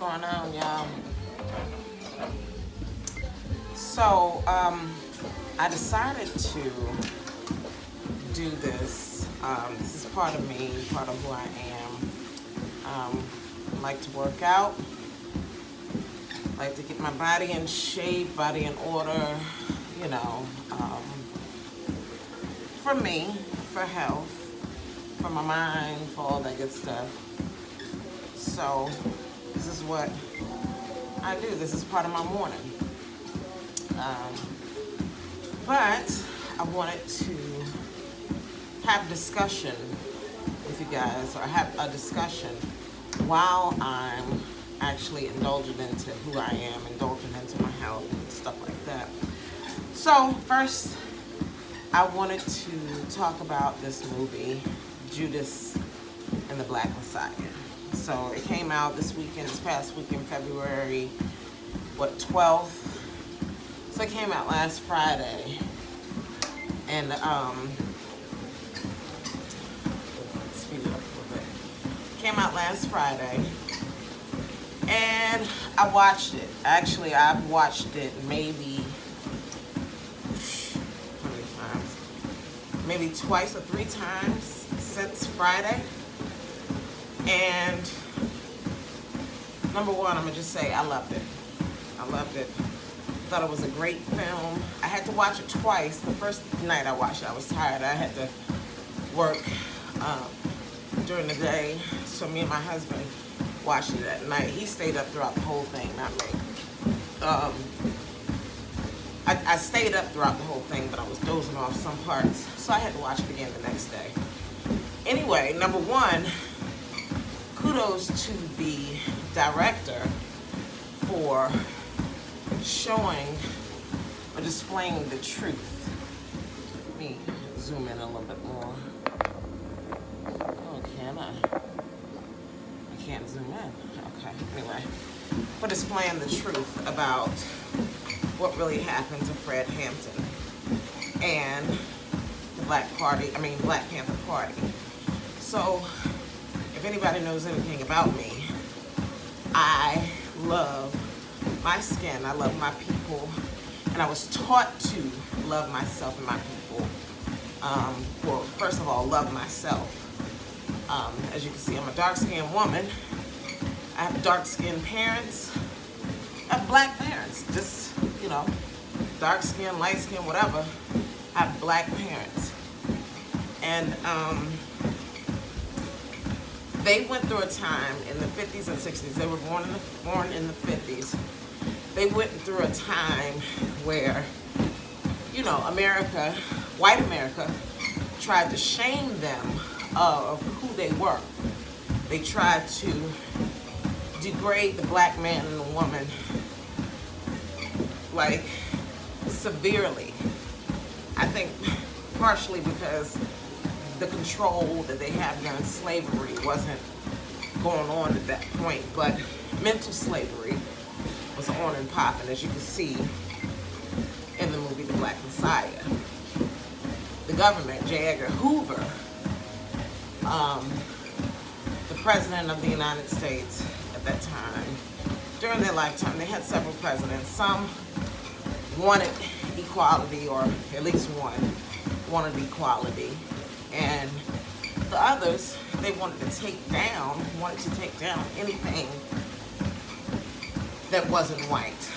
going on, y'all? So, I decided to do this. This is part of me, part of who I am. I like to work out. I like to get my body in shape, body in order, you know, for me, for health, for my mind, for all that good stuff. So, this is what I do. This is part of my morning. But I wanted to have discussion with you guys, or have a discussion while I'm actually indulging into who I am, indulging into my health and stuff like that. So first, I wanted to talk about this movie, Judas and the Black Messiah. So it came out this past weekend, February, 12th? So it came out last Friday. And, speed it up a little bit. Came out last Friday. And I watched it. Actually, I've watched it maybe, how many times? Maybe twice or three times since Friday. And number one, I'm gonna just say I loved it. I loved it. Thought it was a great film. I had to watch it twice. The first night I watched it, I was tired. I had to work during the day, so me and my husband watched it at night. He stayed up throughout the whole thing, not me. I stayed up throughout the whole thing, but I was dozing off some parts, so I had to watch it again the next day. Anyway, number one, kudos to the director for showing or displaying the truth. Let me zoom in a little bit more. Oh, can I? I can't zoom in. Okay, anyway. For displaying the truth about what really happened to Fred Hampton and the Black Panther Party. So, if anybody knows anything about me, I love my skin, I love my people, and I was taught to love myself and my people. Well, first of all, love myself. As you can see, I'm a dark-skinned woman. I have dark-skinned parents. I have black parents, just, you know, dark-skinned, light-skinned, whatever. I have black parents. And they went through a time in the 50s and 60s. They were born in the 50s. They went through a time where, you know, America, white America, tried to shame them of who they were. They tried to degrade the black man and the woman, like, severely. I think partially because the control that they had during slavery wasn't going on at that point, but mental slavery was on and popping, as you can see in the movie The Black Messiah. The government, J. Edgar Hoover, the president of the United States at that time, during their lifetime, they had several presidents. Some wanted equality, or at least one wanted equality, and the others, they wanted to take down anything that wasn't white.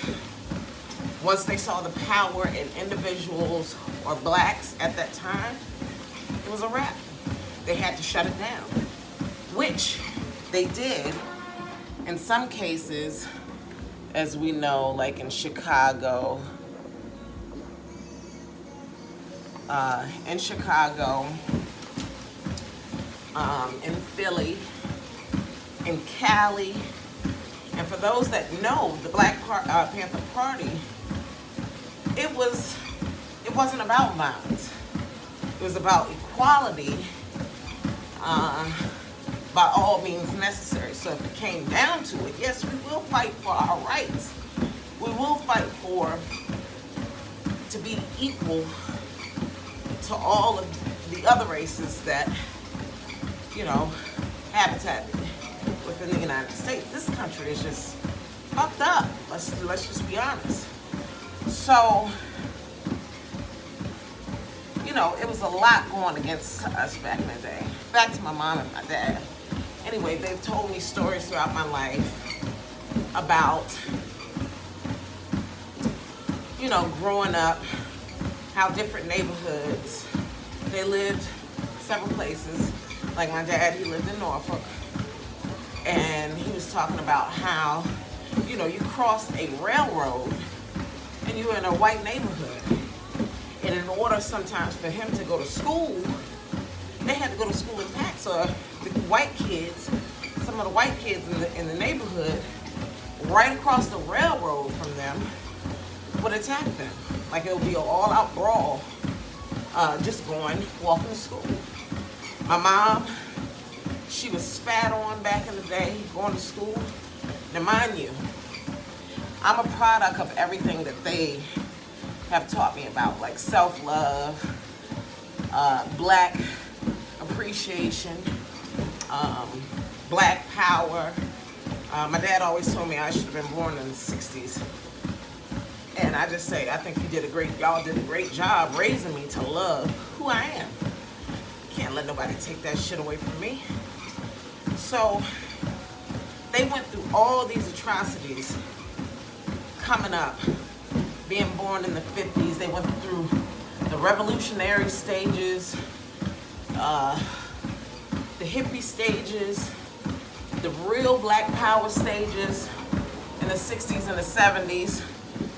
Once they saw the power in individuals or blacks at that time, it was a wrap. They had to shut it down, which they did in some cases, as we know, like in Chicago, in Philly, in Cali. And for those that know the Black Panther Party, it wasn't about violence. It was about equality by all means necessary. So if it came down to it, yes, we will fight for our rights. We will fight to be equal to all of the other races that, you know, habitat within the United States. This country is just fucked up. Let's just be honest. So, you know, it was a lot going against us back in the day. Back to my mom and my dad. Anyway, they've told me stories throughout my life about, you know, growing up, how different neighborhoods, they lived several places. Like my dad, he lived in Norfolk, and he was talking about how, you know, you crossed a railroad and you were in a white neighborhood. And in order sometimes for him to go to school, they had to go to school in packs. So the white kids, some of the white kids in the neighborhood, right across the railroad from them, would attack them. Like it would be an all-out brawl, just walking to school. My mom, she was spat on back in the day, going to school. Now mind you, I'm a product of everything that they have taught me about, like self-love, black appreciation, black power. My dad always told me I should have been born in the 60s. And I just say, I think y'all did a great job raising me to love who I am. Can't let nobody take that shit away from me. So they went through all these atrocities coming up, being born in the 50s. They went through the revolutionary stages, the hippie stages, the real black power stages in the 60s and the 70s,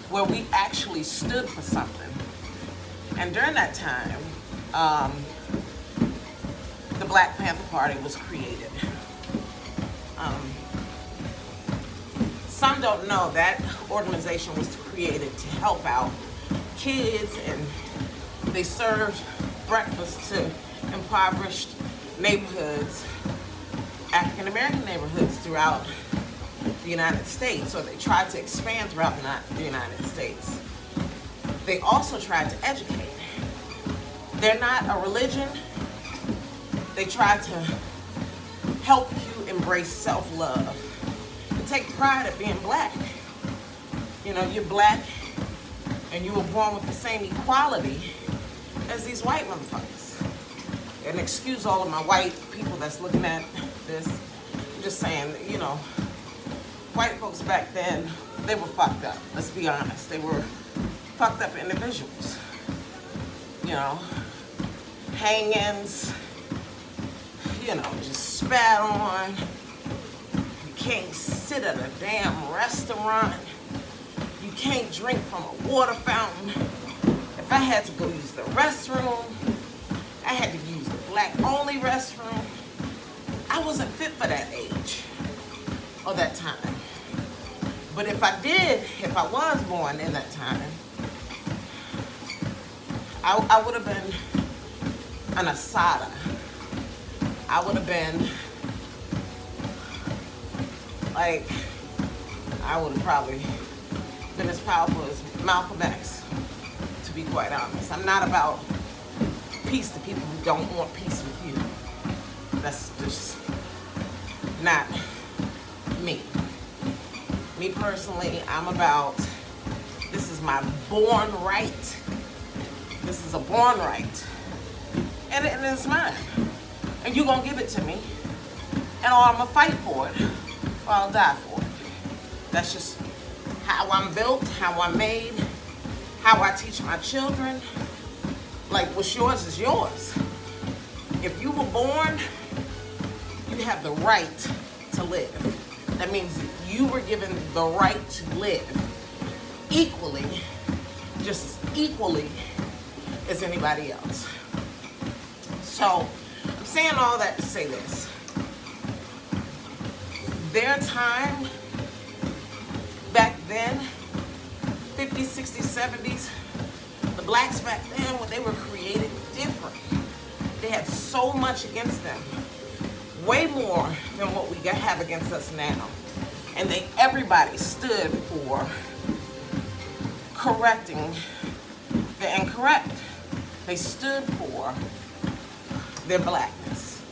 where we actually stood for something. And during that time, the Black Panther Party was created. Some don't know that organization was created to help out kids, and they served breakfast to impoverished neighborhoods, African American neighborhoods throughout the United States. So they tried to expand throughout the United States. They also tried to educate. They're not a religion. They try to help you embrace self-love and take pride at being black. You know, you're black and you were born with the same equality as these white motherfuckers. And excuse all of my white people that's looking at this. I'm just saying, you know, white folks back then, they were fucked up. Let's be honest. They were fucked up individuals. You know, hangings, you know, just spat on. You can't sit at a damn restaurant. You can't drink from a water fountain. If I had to go use the restroom, I had to use the black-only restroom. I wasn't fit for that age or that time. But if I was born in that time, I would have been an Asada. I would have been like, I would have probably been as powerful as Malcolm X, to be quite honest. I'm not about peace to people who don't want peace with you. That's just not me. Me personally, I'm about, this is my born right. This is a born right. And it's mine. And you're going to give it to me. And or I'm going to fight for it, or I'll die for it. That's just how I'm built, how I'm made, how I teach my children. Like, what's yours is yours. If you were born, you have the right to live. That means you were given the right to live equally, just as equally as anybody else. So, I'm saying all that to say this. Their time, back then, 50s, 60s, 70s, the blacks back then, when they were created, different. They had so much against them. Way more than what we have against us now. And everybody stood for correcting the incorrect. They stood for their blackness.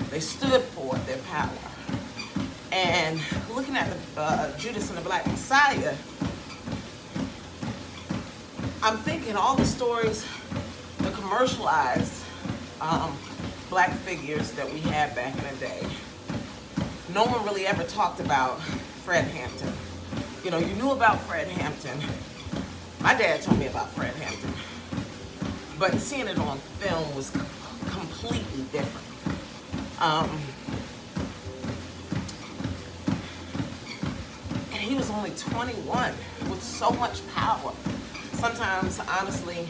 They stood for their power. And looking at the Judas and the Black Messiah, I'm thinking all the stories, the commercialized black figures that we had back in the day. No one really ever talked about Fred Hampton. You know, you knew about Fred Hampton. My dad told me about Fred Hampton. But seeing it on film was completely different. And he was only 21 with so much power. Sometimes, honestly,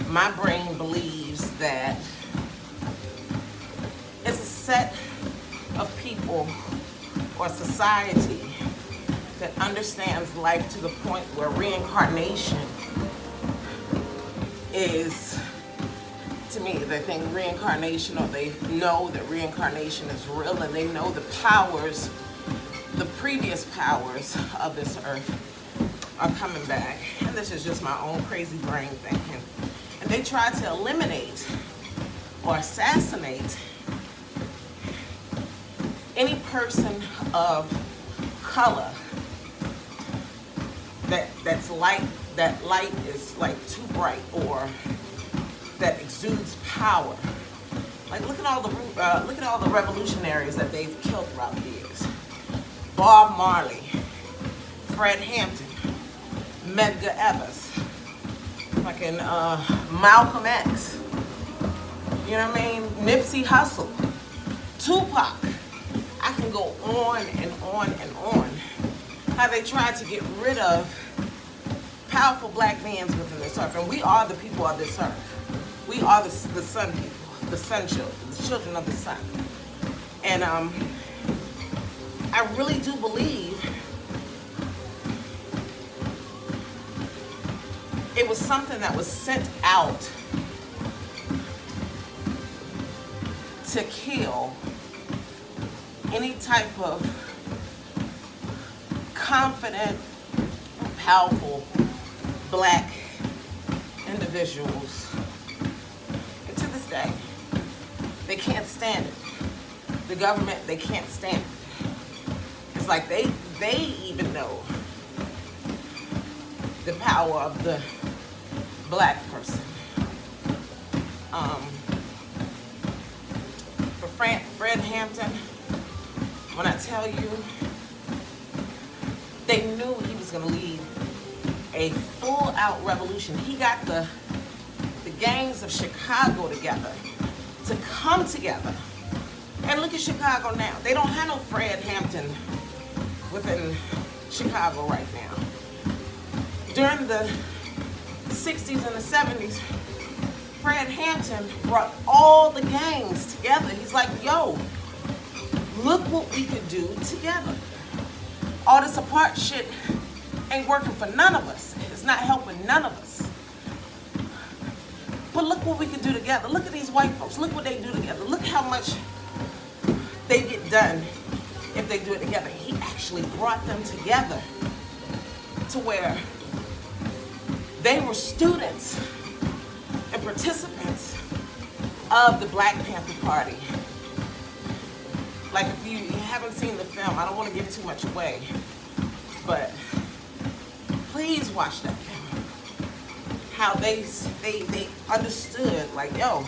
my brain believes that it's a set of people or society that understands life to the point where reincarnation is, to me, they think reincarnation, or they know that reincarnation is real, and they know the powers, the previous powers of this earth are coming back. And this is just my own crazy brain thinking. And they try to eliminate or assassinate any person of color that's light, that light is like too bright, or that exudes power. Like look at all the revolutionaries that they've killed throughout the years. Bob Marley, Fred Hampton, Medgar Evers, fucking Malcolm X. You know what I mean? Nipsey Hussle, Tupac. I can go on and on and on. How they tried to get rid of powerful black beings within this earth. And we are the people of this earth. We are the sun people, the sun children, the children of the sun. And I really do believe it was something that was sent out to kill any type of confident, powerful black individuals. And to this day, they can't stand it. The government, they can't stand it. It's like they even know the power of the black person. For Fred Hampton, when I tell you, they knew he was going to lead a full-out revolution. He got the gangs of Chicago together to come together. And look at Chicago now. They don't have no Fred Hampton within Chicago right now. During the 60s and the 70s, Fred Hampton brought all the gangs together. He's like, yo, look what we could do together. All this apart shit ain't working for none of us. It's not helping none of us. But look what we can do together. Look at these white folks. Look what they do together. Look how much they get done if they do it together. He actually brought them together to where they were students and participants of the Black Panther Party. Like if you haven't seen the film, I don't want to give too much away, but please watch that film. How they understood, like, yo,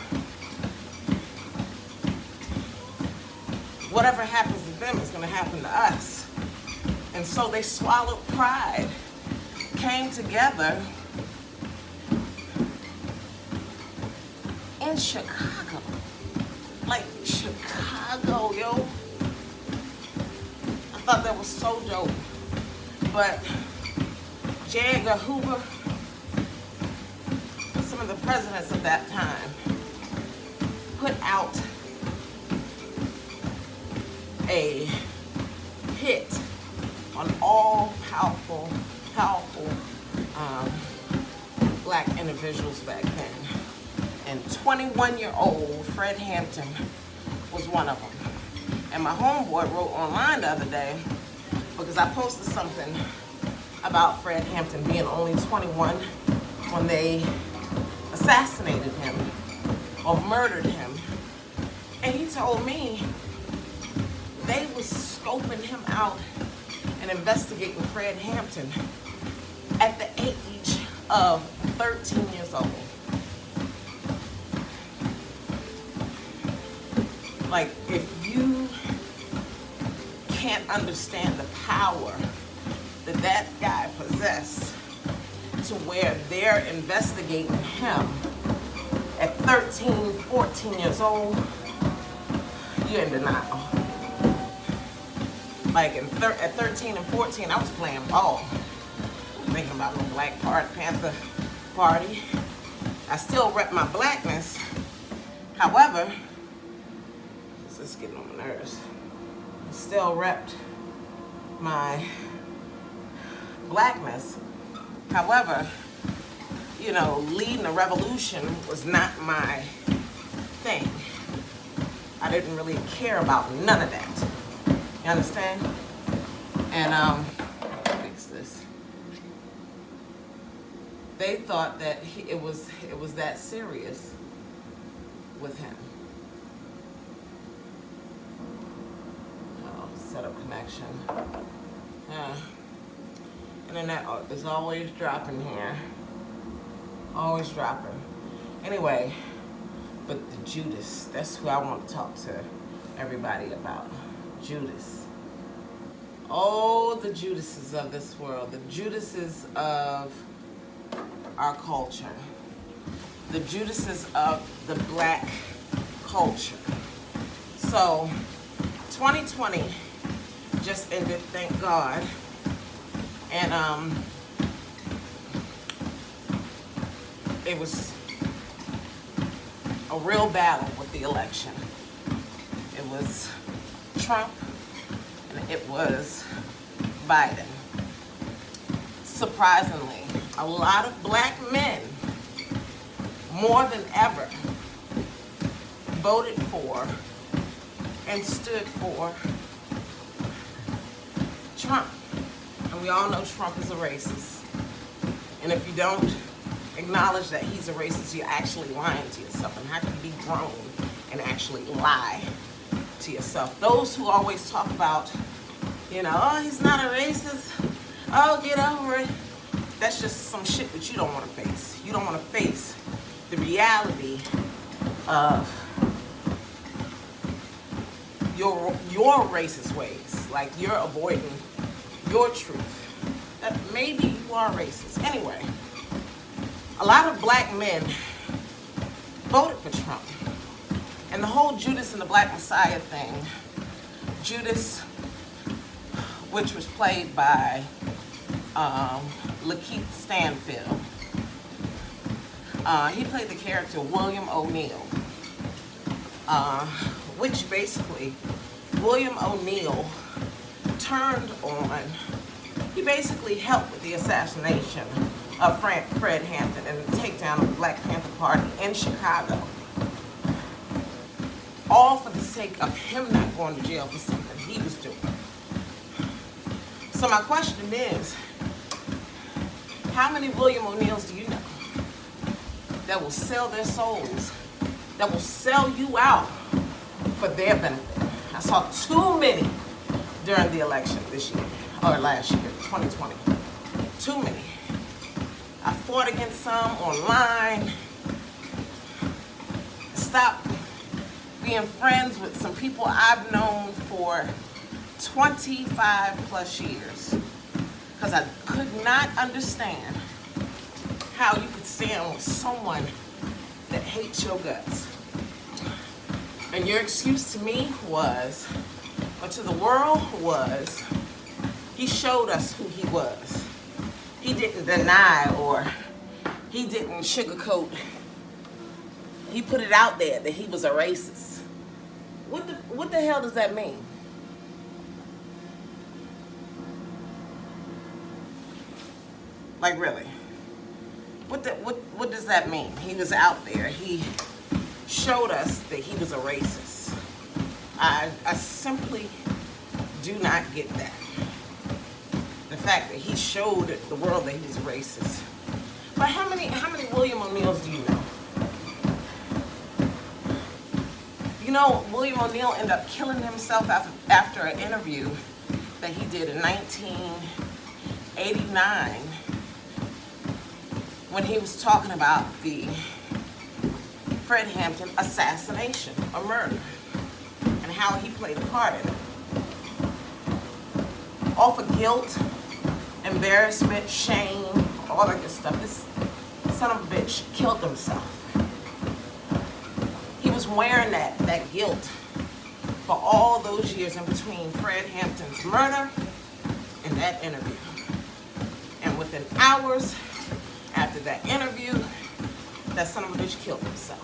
whatever happens to them is going to happen to us. And so they swallowed pride, came together in Chicago. Like Chicago, yo. I thought that was so dope. But J. Edgar Hoover, some of the presidents of that time, put out a hit on all powerful black individuals back then. And 21-year-old Fred Hampton was one of them. And my homeboy wrote online the other day, because I posted something about Fred Hampton being only 21 when they assassinated him or murdered him. And he told me they was scoping him out and investigating Fred Hampton at the age of 13 years old. Like, if you can't understand the power that that guy possessed to where they're investigating him at 13, 14 years old, you're in denial. Like at 13 and 14, I was playing ball, thinking about the Black Panther Party. I still rep my blackness. However, this is getting on my nerves. I still repped my blackness. However, you know, leading a revolution was not my thing. I didn't really care about none of that. You understand? And fix this. They thought that it was that serious with him. Oh, set up connection. Internet is always dropping here. Always dropping. Anyway, but the Judas, that's who I want to talk to everybody about. Judas. Oh, the Judases of this world. The Judases of our culture. The Judases of the black culture. So, 2020 just ended, thank God. And it was a real battle with the election. It was Trump and it was Biden. Surprisingly, a lot of black men, more than ever, voted for and stood for Trump. And we all know Trump is a racist. And if you don't acknowledge that he's a racist, you're actually lying to yourself. And how can you be grown and actually lie to yourself? Those who always talk about, you know, oh, he's not a racist, oh, get over it. That's just some shit that you don't want to face. You don't want to face the reality of your racist ways. Like, you're avoiding your truth. That maybe you are racist. Anyway, a lot of black men voted for Trump. And the whole Judas and the Black Messiah thing, Judas, which was played by Lakeith Stanfield, he played the character William O'Neill, which basically William O'Neill turned on. He basically helped with the assassination of Fred Hampton and the takedown of the Black Panther Party in Chicago. All for the sake of him not going to jail for something he was doing. So my question is, how many William O'Neills do you know that will sell their souls, that will sell you out for their benefit? I saw too many during the election this year, or last year, 2020. Too many. I fought against some online. Stopped being friends with some people I've known for 25 plus years. Because I could not understand how you could stand with someone that hates your guts. And your excuse to me was, or to the world was, he showed us who he was. He didn't deny or he didn't sugarcoat. He put it out there that he was a racist. What the hell does that mean? Like, really? What does that mean? He was out there. He showed us that he was a racist. I simply do not get that. The fact that he showed the world that he was a racist. But how many William O'Neills do you know? know, William O'Neal ended up killing himself after an interview that he did in 1989 when he was talking about the Fred Hampton assassination or murder and how he played a part in it. All for guilt, embarrassment, shame, all that good stuff. This son of a bitch killed himself. He was wearing that guilt for all those years in between Fred Hampton's murder and that interview. And within hours after that interview, that son of a bitch killed himself.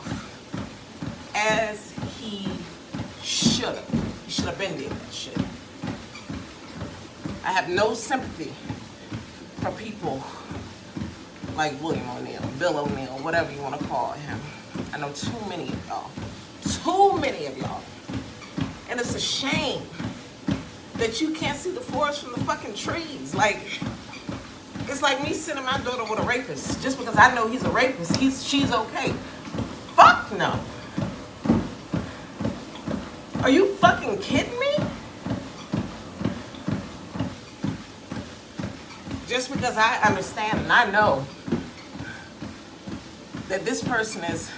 As he should have. He should have been doing that shit. I have no sympathy for people like William O'Neal, Bill O'Neal, whatever you want to call him. I know too many of y'all. Too many of y'all. And it's a shame that you can't see the forest from the fucking trees. Like, it's like me sending my daughter with a rapist. Just because I know he's a rapist, she's okay. Fuck no. Are you fucking kidding me? Just because I understand and I know that this person is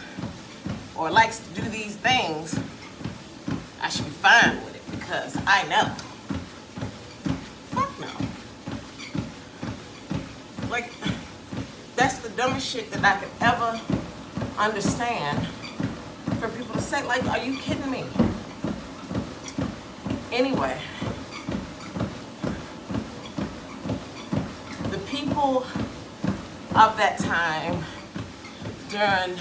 or likes to do these things, I should be fine with it because I know. Fuck no. Like, that's the dumbest shit that I could ever understand for people to say. Like, are you kidding me? Anyway, the people of that time during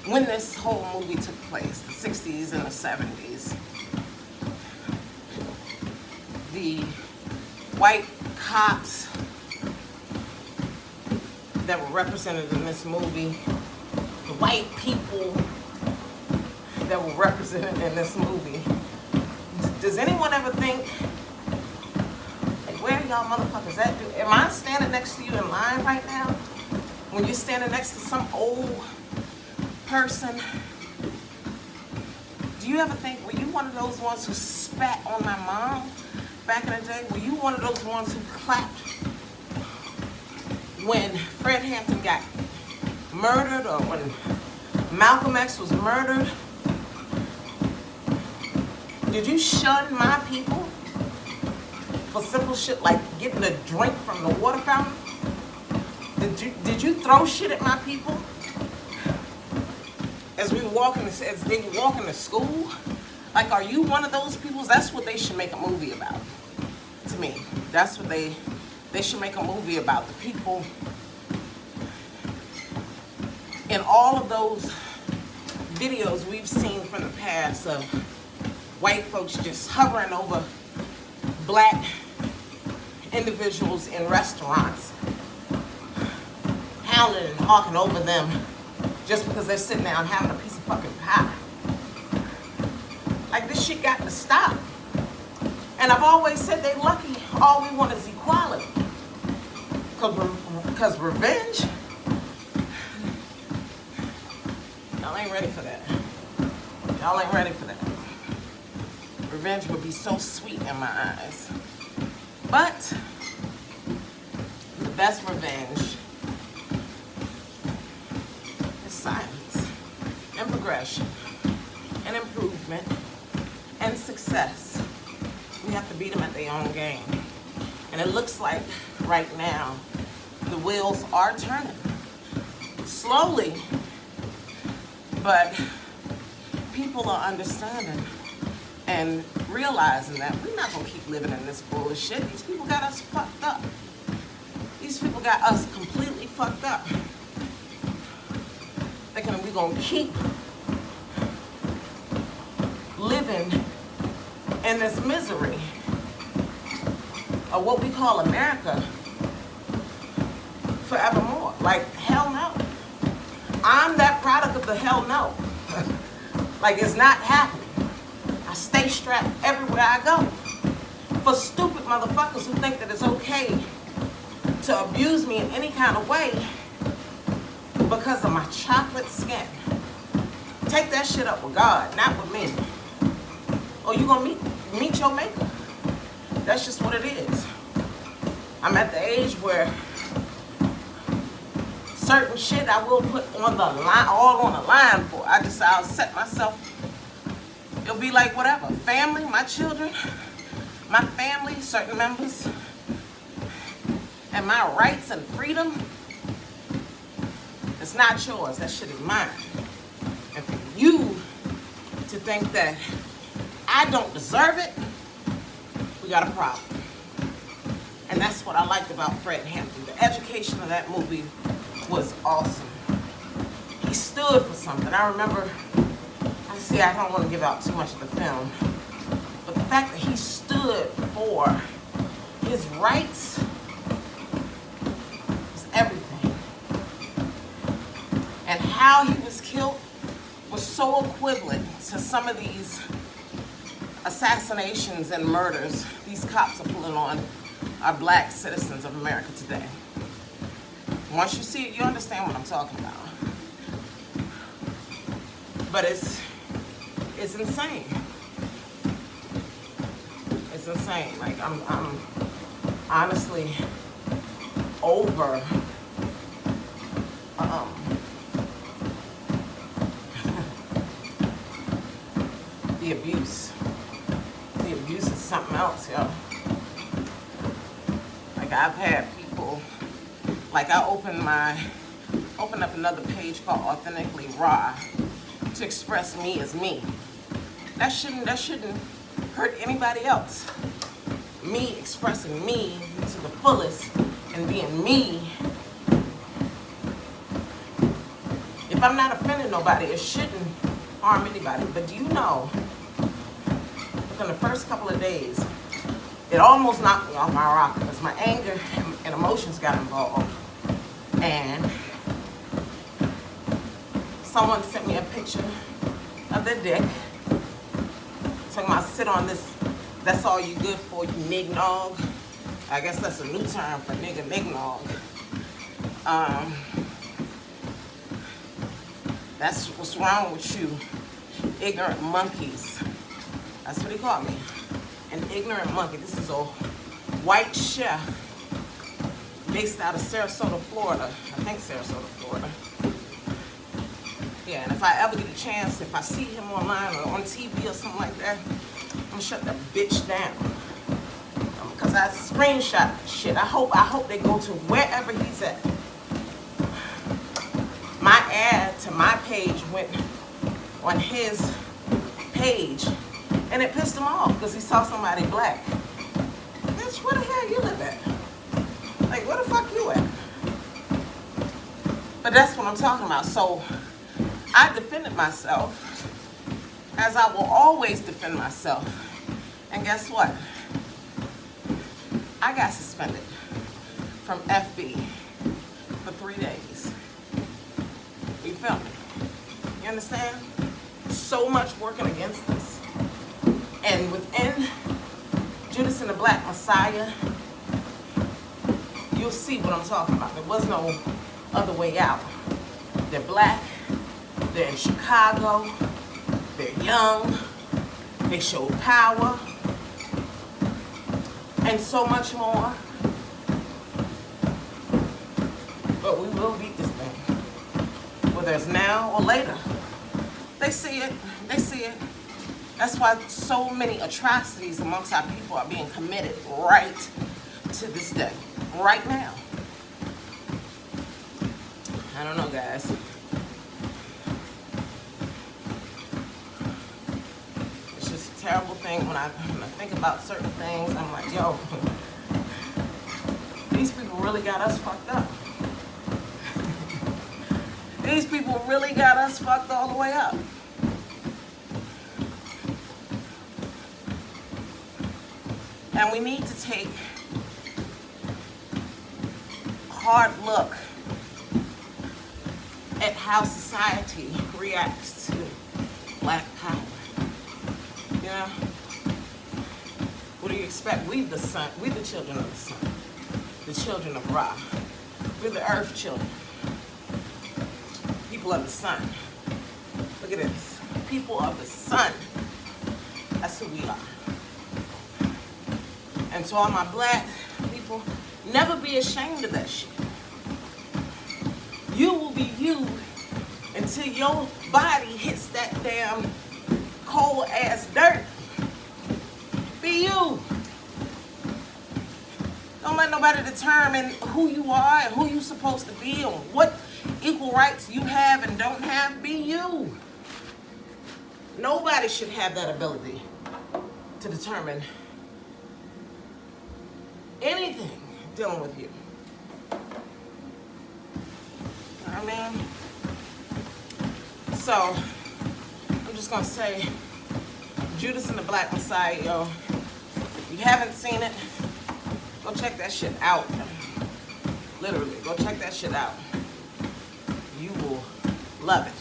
when this whole movie took place, the 60s and the 70s, the white cops that were represented in this movie, the white people that were represented in this movie. Does anyone ever think, like, where are y'all motherfuckers at? Am I standing next to you in line right now? When you're standing next to some old person, do you ever think, were you one of those ones who spat on my mom back in the day? Were you one of those ones who clapped when Fred Hampton got murdered or when Malcolm X was murdered? Did you shun my people for simple shit like getting a drink from the water fountain? Did you throw shit at my people as we were walking, as they were walking to school? Like, are you one of those people? That's what they should make a movie about. To me, that's what they should make a movie about. The people in all of those videos we've seen from the past of white folks just hovering over black individuals in restaurants, hounding and hawking over them just because they're sitting down having a piece of fucking pie. Like, this shit got to stop. And I've always said they lucky all we want is equality. Because revenge, y'all ain't ready for that. Y'all ain't ready for that. Revenge would be so sweet in my eyes. But the best revenge is silence and progression and improvement and success. We have to beat them at their own game. And it looks like right now the wheels are turning. Slowly, but people are understanding and realizing that we're not gonna keep living in this bullshit. These people got us fucked up. These people got us completely fucked up. Thinking we're gonna keep living in this misery of what we call America forevermore. Like, hell no. I'm that product of the hell no. Like, it's not happening. I stay strapped everywhere I go. For stupid motherfuckers who think that it's okay to abuse me in any kind of way because of my chocolate skin. Take that shit up with God, not with me. Or you gonna meet your maker. That's just what it is. I'm at the age where certain shit I will put on the line, all on the line for. I'll set myself, it'll be like whatever. Family, my children, my family, certain members, and my rights and freedom, it's not yours, that shit is mine. And for you to think that I don't deserve it, we got a problem. And that's what I liked about Fred Hampton. The education of that movie was awesome. He stood for something. I remember, I don't want to give out too much of the film, but the fact that he stood for his rights was everything. And how he was killed was so equivalent to some of these assassinations and murders these cops are pulling on our black citizens of America today. Once you see it, you understand what I'm talking about. But it's insane. It's insane. Like I'm honestly over the abuse. The abuse is something else, yo. Like I've had people, like I opened up another page called Authentically Raw to express me as me. That shouldn't hurt anybody else. Me expressing me to the fullest and being me. If I'm not offending nobody, it shouldn't harm anybody. But do you know, within the first couple of days, it almost knocked me off my rocker because my anger and emotions got involved. And someone sent me a picture of their dick, talking about sit on this, that's all you good for, you nignog. I guess that's a new term for nigga, nignog. That's what's wrong with you, ignorant monkeys. That's what he called me, an ignorant monkey. This is a white chef based out of Sarasota, Florida. I think Sarasota, Florida. Yeah, and if I ever get a chance, if I see him online or on TV or something like that, I'm gonna shut that bitch down. Because I screenshot shit. I hope they go to wherever he's at. My ad to my page went on his page, and it pissed him off because he saw somebody black. Bitch, where the hell you live at? Like, where the fuck you at? But that's what I'm talking about. So I defended myself, as I will always defend myself. And guess what? I got suspended from FB for 3 days. You feel me? You understand? So much working against us. And within Judas and the Black Messiah, you'll see what I'm talking about. There was no other way out. They're black, they're in Chicago, they're young, they show power, and so much more. But we will beat this thing, whether it's now or later. They see it, they see it. That's why so many atrocities amongst our people are being committed right to this day, right now. I don't know, guys. It's just a terrible thing when I think about certain things. I'm like, yo, these people really got us fucked up. These people really got us fucked all the way up. And we need to take a hard look at how society reacts to black power. You know? What do you expect? We the sun, we the children of the sun, the children of Ra. We're the earth children, people of the sun. But Look at this. People of the sun. That's who we are. And to all my black people, never be ashamed of that shit. You will be you until your body hits that damn cold ass dirt. Be you. Don't let nobody determine who you are and who you're supposed to be and what equal rights you have and don't have. Be you. Nobody should have that ability to determine anything dealing with you. You know what I mean? So, I'm just gonna say, Judas and the Black Messiah, yo. If you haven't seen it, go check that shit out. Literally, go check that shit out. You will love it.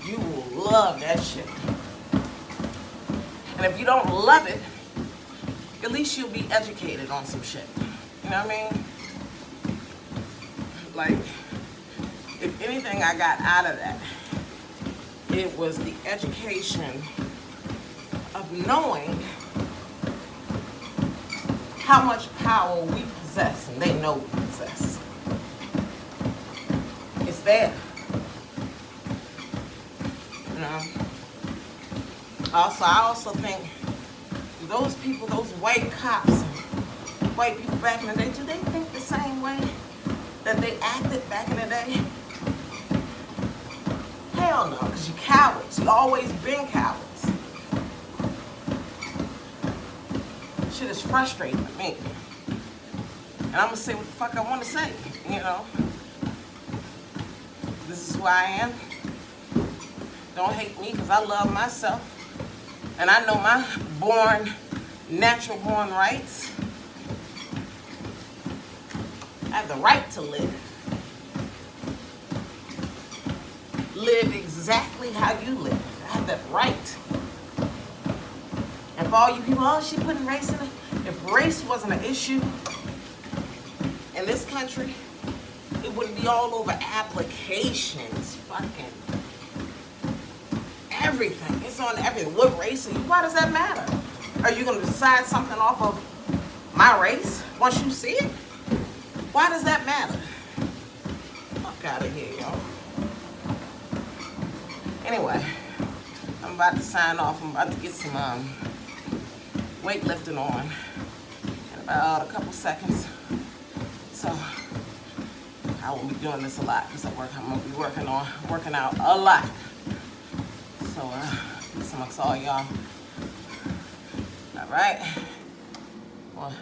You will love that shit. And if you don't love it, at least you'll be educated on some shit. You know what I mean? Like, if anything I got out of that, it was the education of knowing how much power we possess and they know we possess. It's there. You know? I also think those people, those white cops and white people back in the day, do they think the same way that they acted back in the day? Hell no, because you're cowards. You've always been cowards. Shit is frustrating to me. And I'm going to say what the fuck I want to say, you know. This is who I am. Don't hate me because I love myself. And I know my natural born rights. I have the right to live. Live exactly how you live. I have that right. And for all you people, oh, she putting race in it. If race wasn't an issue in this country, it wouldn't be all over applications, fucking everything. It's on everything. What race are you? Why does that matter? Are you going to decide something off of my race once you see it? Why does that matter? Fuck out of here, y'all. Anyway, I'm about to sign off. I'm about to get some weightlifting on in about a couple seconds. So I will be doing this a lot because I'm gonna be working out a lot. So peace amongst all y'all. All right. Well,